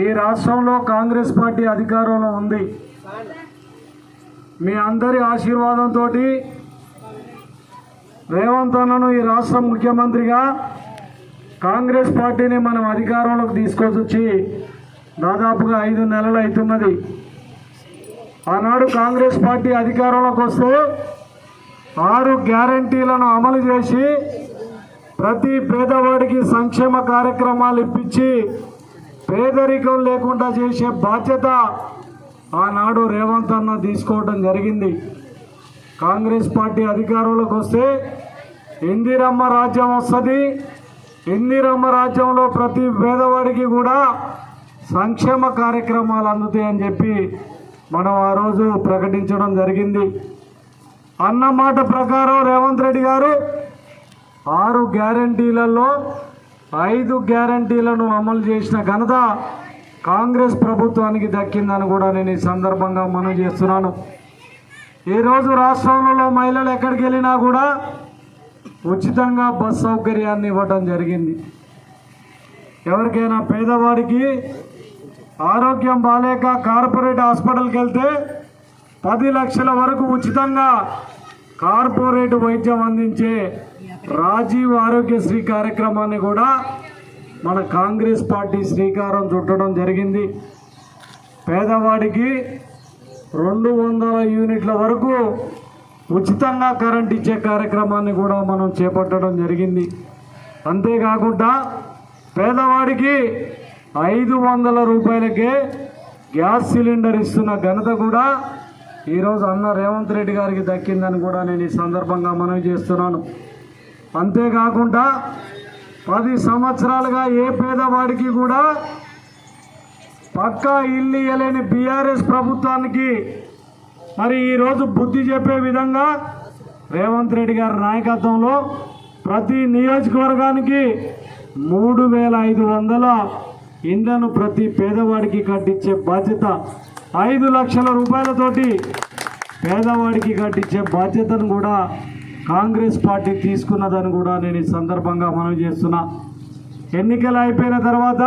ఈ రాష్ట్రంలో కాంగ్రెస్ పార్టీ అధికారంలో ఉంది. మీ అందరి ఆశీర్వాదంతో రేవంత్ అన్నను ఈ రాష్ట్ర ముఖ్యమంత్రిగా కాంగ్రెస్ పార్టీని మనం అధికారంలోకి తీసుకొచ్చి దాదాపుగా 5 నెలలు అవుతున్నది. ఆనాడు కాంగ్రెస్ పార్టీ అధికారంలోకి వస్తే 6 గ్యారంటీలను అమలు చేసి ప్రతి పేదవాడికి సంక్షేమ కార్యక్రమాలు ఇప్పించి పేదరికం లేకుండా చేసే బాధ్యత ఆనాడు రేవంత్ అన్న తీసుకోవడం జరిగింది. కాంగ్రెస్ పార్టీ అధికారంలోకి వస్తే ఇందిరమ్మ రాజ్యం వస్తుంది. ఇందిరమ్మ రాజ్యంలో ప్రతి పేదవాడికి కూడా సంక్షేమ కార్యక్రమాలు అందుతాయని చెప్పి మనం ఆ రోజు ప్రకటించడం జరిగింది. అన్న మాట ప్రకారం రేవంత్ రెడ్డి గారు 6 గ్యారంటీలలో 5 గ్యారంటీలను అమలు చేసిన ఘనత కాంగ్రెస్ ప్రభుత్వానికి దక్కిందని కూడా నేను ఈ సందర్భంగా మనవి చేస్తున్నాను. ఈరోజు రాష్ట్రంలో మహిళలు ఎక్కడికి వెళ్ళినా కూడా ఉచితంగా బస్ సౌకర్యాన్ని ఇవ్వడం జరిగింది. ఎవరికైనా పేదవాడికి ఆరోగ్యం బాలేక కార్పొరేట్ హాస్పిటల్కి వెళ్తే 10 లక్షల వరకు ఉచితంగా కార్పొరేట్ వైద్యం అందించే రాజీవ్ ఆరోగ్యశ్రీ కార్యక్రమాన్ని కూడా మన కాంగ్రెస్ పార్టీ శ్రీకారం చుట్టడం జరిగింది. పేదవాడికి 200 యూనిట్ల వరకు ఉచితంగా కరెంట్ ఇచ్చే కార్యక్రమాన్ని కూడా మనం చేపట్టడం జరిగింది. అంతేకాకుండా పేదవాడికి 500 రూపాయలకే గ్యాస్ సిలిండర్ ఇస్తున్న ఘనత కూడా ఈరోజు అన్న రేవంత్ రెడ్డి గారికి దక్కిందని కూడా నేను ఈ సందర్భంగా మనవి చేస్తున్నాను. అంతేకాకుండా 10 సంవత్సరాలుగా ఏ పేదవాడికి కూడా పక్కా ఇల్లు ఇవ్వలేని బీఆర్ఎస్ ప్రభుత్వానికి మరి ఈరోజు బుద్ధి చెప్పే విధంగా రేవంత్ రెడ్డి గారి నాయకత్వంలో ప్రతి నియోజకవర్గానికి 3500 ఇండ్లను ప్రతి పేదవాడికి కట్టించే బాధ్యత 5 లక్షల రూపాయలతోటి పేదవాడికి కట్టించే బాధ్యతను కూడా కాంగ్రెస్ పార్టీ తీసుకున్నదని కూడా నేను ఈ సందర్భంగా మనవి చేస్తున్నా. ఎన్నికలు అయిపోయిన తర్వాత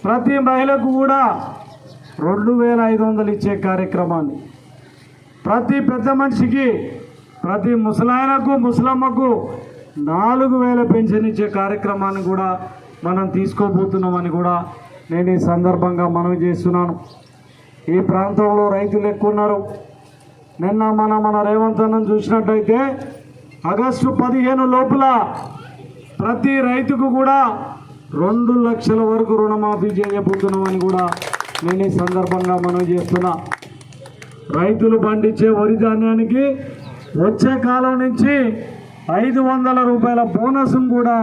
ప్రతి మహిళకు కూడా 2500 ఇచ్చే కార్యక్రమాన్ని, ప్రతి పెద్ద మనిషికి, ప్రతి ముసలాయనకు ముసలమ్మకు 4000 పెన్షన్ ఇచ్చే కార్యక్రమాన్ని కూడా మనం తీసుకోబోతున్నామని కూడా నేను ఈ సందర్భంగా మనవి చేస్తున్నాను. ఈ ప్రాంతంలో రైతులు ఎక్కువ ఉన్నారు. నిన్న మన రేవంత్ అన్నను చూసినట్టయితే ఆగస్టు 15 లోపల ప్రతి రైతుకు కూడా 2 లక్షల వరకు రుణమాఫీ చేయబోతున్నామని కూడా నేను ఈ సందర్భంగా మనవి చేస్తున్నా. రైతులు పండించే వరి ధాన్యానికి వచ్చే కాలం నుంచి 500 రూపాయల బోనస్ను కూడా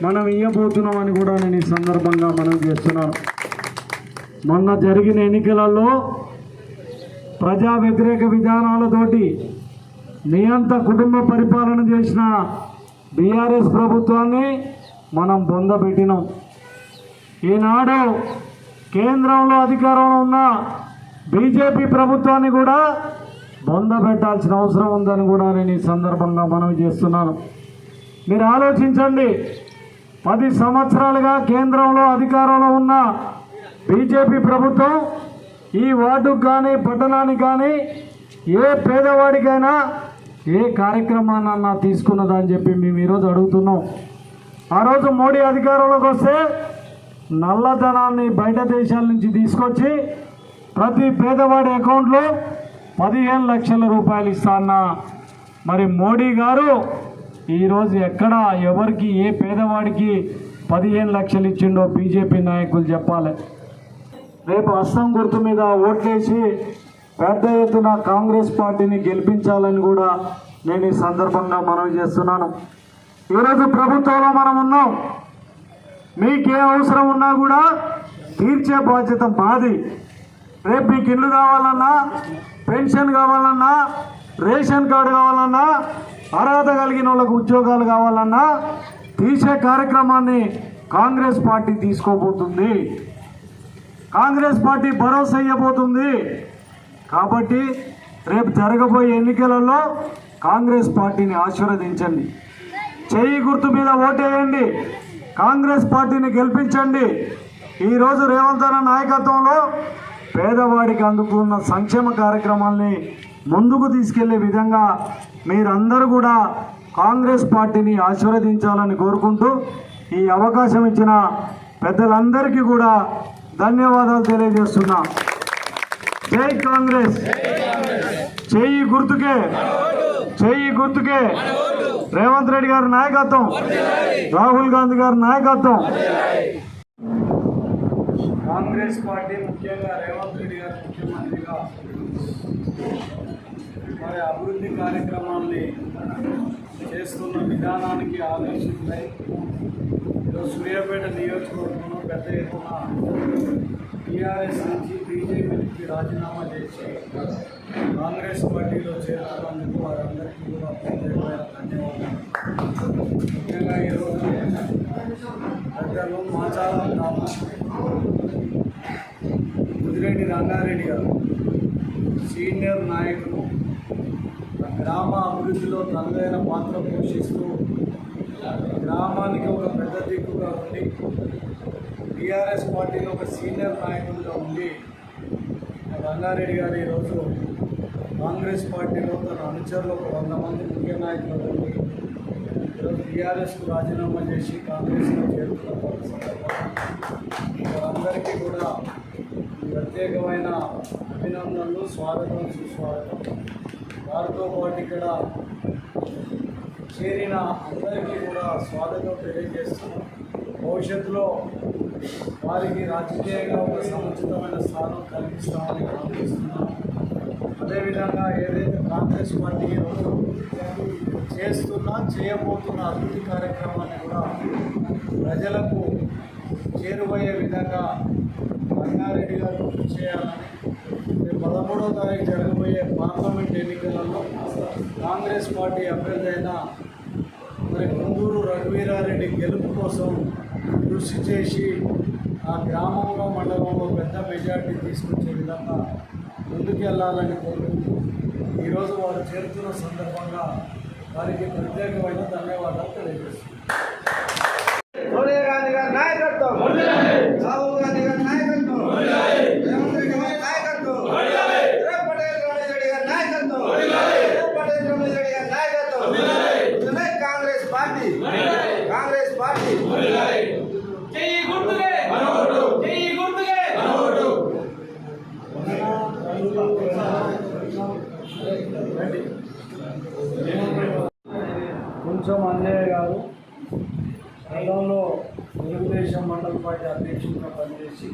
మనం ఇవ్వబోతున్నామని కూడా నేను ఈ సందర్భంగా మనవి చేస్తున్నాను. మొన్న జరిగిన ఎన్నికలలో ప్రజా వ్యతిరేక విధానాలతోటి నియంత కుటుంబ పరిపాలన చేసిన బీఆర్ఎస్ ప్రభుత్వాన్ని మనం బొందబెట్టినాం. ఈనాడు కేంద్రంలో అధికారంలో ఉన్న బీజేపీ ప్రభుత్వాన్ని కూడా బొందబెట్టాల్సిన అవసరం ఉందని కూడా నేను ఈ సందర్భంగా మనవి చేస్తున్నాను. మీరు ఆలోచించండి, 10 సంవత్సరాలుగా కేంద్రంలో అధికారంలో ఉన్న బీజేపీ ప్రభుత్వం ఈ వార్డుకు కానీ పట్టణానికి కానీ ఏ పేదవాడికైనా ఏ కార్యక్రమాన్నన్నా తీసుకున్నదని చెప్పి మేము ఈరోజు అడుగుతున్నాం. ఆ రోజు మోడీ అధికారంలోకి వస్తే నల్లధనాన్ని బయట దేశాల నుంచి తీసుకొచ్చి ప్రతి పేదవాడి అకౌంట్లో 15 లక్షల రూపాయలు ఇస్తాన్న మరి మోడీ గారు ఈరోజు ఎక్కడ ఎవరికి ఏ పేదవాడికి 15 లక్షలు ఇచ్చిండో బీజేపీ నాయకులు చెప్పాలి. రేపు హస్తం గుర్తు మీద ఓట్లేసి పెద్ద ఎత్తున కాంగ్రెస్ పార్టీని గెలిపించాలని కూడా నేను ఈ సందర్భంగా మనవి చేస్తున్నాను. ఈరోజు ప్రభుత్వంలో మనం ఉన్నాం. మీకే అవసరం ఉన్నా కూడా తీర్చే బాధ్యత మాది. రేపు మీకు ఇల్లు కావాలన్నా, పెన్షన్ కావాలన్నా, రేషన్ కార్డు కావాలన్నా, అర్హత కలిగిన వాళ్ళకు ఉద్యోగాలు కావాలన్నా తీసే కార్యక్రమాన్ని కాంగ్రెస్ పార్టీ తీసుకోబోతుంది. కాంగ్రెస్ పార్టీ భరోసా ఇవ్వబోతుంది. కాబట్టి రేపు జరగబోయే ఎన్నికలలో కాంగ్రెస్ పార్టీని ఆశీర్వదించండి. చెయ్యి గుర్తు మీద ఓటేయండి. కాంగ్రెస్ పార్టీని గెలిపించండి. ఈరోజు రేవంత్ అన్న నాయకత్వంలో పేదవాడికి అందుకున్న సంక్షేమ కార్యక్రమాల్ని ముందుకు తీసుకెళ్లే విధంగా మీరందరూ కూడా కాంగ్రెస్ పార్టీని ఆశీర్వదించాలని కోరుకుంటూ ఈ అవకాశం ఇచ్చిన పెద్దలందరికీ కూడా ధన్యవాదాలు తెలియజేస్తున్నా. జై కాంగ్రెస్, చెయ్యి గుర్తుకే, చెయ్యి గుర్తుకే. రేవంత్ రెడ్డి గారి నాయకత్వం, రాహుల్ గాంధీ గారి నాయకత్వం. కాంగ్రెస్ పార్టీ ముఖ్యంగా రేవంత్ రెడ్డి గారు ముఖ్యమంత్రిగా మరి అభివృద్ధి కార్యక్రమాల్ని చేస్తున్న విధానానికి ఆలోచించాయి. ఈరోజు సూర్యాపేట నియోజకవర్గంలో పెద్ద ఎత్తున టీఆర్ఎస్ నుంచి బీజేపీకి రాజీనామా చేసి కాంగ్రెస్ పార్టీలో చేరుతున్నందుకు వారందరికీ కూడా ప్రత్యేకమైన ధన్యవాదాలు. ముఖ్యంగా ఈరోజు పెద్దలు మాచాల గ్రామం ముదిరెడ్డి రంగారెడ్డి గారు సీనియర్ నాయకులు గ్రామ అభివృద్ధిలో తనదైన పాత్ర పోషిస్తూ గ్రామానికి ఒక పెద్ద దిక్కుగా ఉండి టీఆర్ఎస్ పార్టీలో ఒక సీనియర్ నాయకుడిగా ఉండి రంగారెడ్డి గారు ఈరోజు కాంగ్రెస్ పార్టీలో తన అనుచరులు ఒక 100 మంది ముఖ్య నాయకులు ఉండి ఈరోజు టీఆర్ఎస్కు రాజీనామా చేసి కాంగ్రెస్లో చేరుతున్న వారందరికీ కూడా ప్రత్యేకమైన అభినందనలు, స్వాగతం, సుస్వాగతం. వారితో పాటు ఇక్కడ చేరిన అందరికీ కూడా స్వాగతం తెలియజేస్తున్నాం. భవిష్యత్తులో వారికి రాజకీయంగా ఒక సముచితమైన స్థానం కల్పిస్తామని భావిస్తున్నాం. అదేవిధంగా ఏదైతే కాంగ్రెస్ పార్టీ ఈరోజు చేయబోతున్న అభివృద్ధి కార్యక్రమాన్ని కూడా ప్రజలకు చేరువయ్యే విధంగా రంగారెడ్డి గారు కృషి చేయాలని 13వ తారీఖు జరగబోయే పార్లమెంట్ ఎన్నికలలో కాంగ్రెస్ పార్టీ అభ్యర్థి అయిన మరి కుందూరు రఘువీరారెడ్డి గెలుపు కోసం కృషి చేసి ఆ గ్రామంలో మండలంలో పెద్ద మెజార్టీ తీసుకొచ్చే విధంగా ముందుకెళ్లాలని కోరుకుంటూ ఈరోజు వారు చేరుతున్న సందర్భంగా వారికి ప్రత్యేకమైన ధన్యవాదాలు తెలియజేస్తున్నాను. సోనియా గాంధీ గారి నాయకత్వం, రాహుల్ గాంధీ గారి నాయకత్వం, రేవంత్ రెడ్డి గారి నాయకత్వం, పటేల్ రమేష్ రెడ్డి గారి నాయకత్వం, పటేల్ రమేష్ రెడ్డి గారి నాయకత్వం. Congress party, Congress party. చెయ్యి గుర్తుకే, చెయ్యి గుర్తుకే. కొంచెం అన్నయ్య గారు గతంలో తెలుగుదేశం మండల పార్టీ అధ్యక్షుడిగా పనిచేసి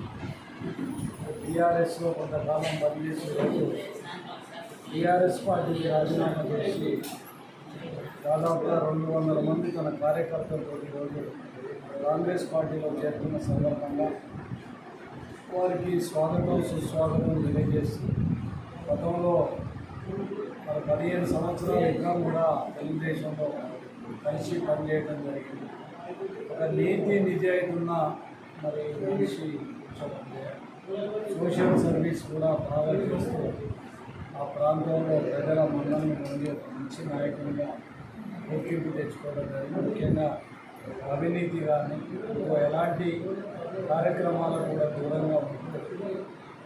టీఆర్ఎస్లో కొంతకాలం పనిచేసే రోజు టీఆర్ఎస్ పార్టీకి రాజీనామా చేసి దాదాపుగా 200 మంది తన కార్యకర్తలతో ఈరోజు కాంగ్రెస్ పార్టీలో చేరుతున్న సందర్భంగా వారికి స్వాగతం, సుస్వాగతం తెలియజేస్తూ గతంలో 15 సంవత్సరాలు ఇంకా కూడా తెలుగుదేశంలో కలిసి పనిచేయడం జరిగింది. ఒక నీతి నిజాయితీ ఉన్న మరి మనిషి, సోషల్ సర్వీస్ కూడా బాగా చేస్తూ ఆ ప్రాంతంలో ప్రజల మన్నల్ని పొంది ఒక మంచి నాయకునిగా గుర్తింపు తెచ్చుకోవడం జరిగింది. ముఖ్యంగా అవినీతి కానీ ఎలాంటి కార్యక్రమాలకు కూడా దూరంగా ఉంటూ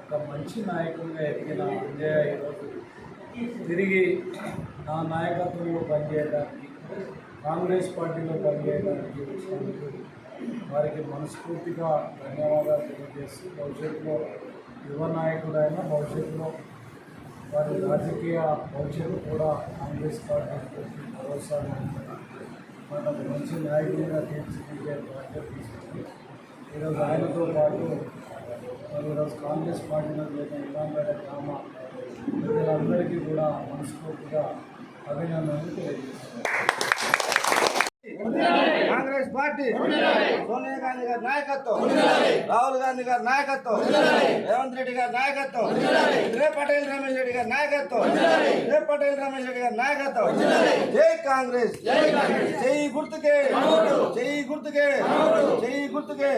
ఒక మంచి నాయకునిగా ఎదిగిన అంజయ్య ఈరోజు తిరిగి నా నాయకత్వంలో పనిచేయడానికి, కాంగ్రెస్ పార్టీలో పనిచేయడానికి వచ్చినందుకు వారికి మనస్ఫూర్తిగా ధన్యవాదాలు తెలియజేస్తూ భవిష్యత్తులో యువ నాయకుడైన భవిష్యత్తులో వారి రాజకీయ భవిష్యత్తు కూడా కాంగ్రెస్ పార్టీ భరోసా మనకు మంచి నాయకుడిగా తీర్చిదిద్దే బాధ్యత తీసుకుంది. ఈరోజు ఆయనతో పాటు మరి ఈరోజు కాంగ్రెస్ పార్టీలో చేసిన ఇలాంపేట గ్రామ ప్రజలందరికీ కూడా మనస్ఫూర్తిగా అభినందనలు తెలియజేస్తున్నారు. కాంగ్రెస్ పార్టీ, సోనియా గాంధీ గారి నాయకత్వం, రాహుల్ గాంధీ గారి నాయకత్వం, రేవంత్ రెడ్డి గారి నాయకత్వం, పటేల్ రమేష్ రెడ్డి గారి నాయకత్వం, పటేల్ రమేష్ రెడ్డి గారి నాయకత్వం. జై కాంగ్రెస్, చెయ్యి గుర్తుకే, చెయ్యి గుర్తుకే, చెయ్యి గుర్తుకే.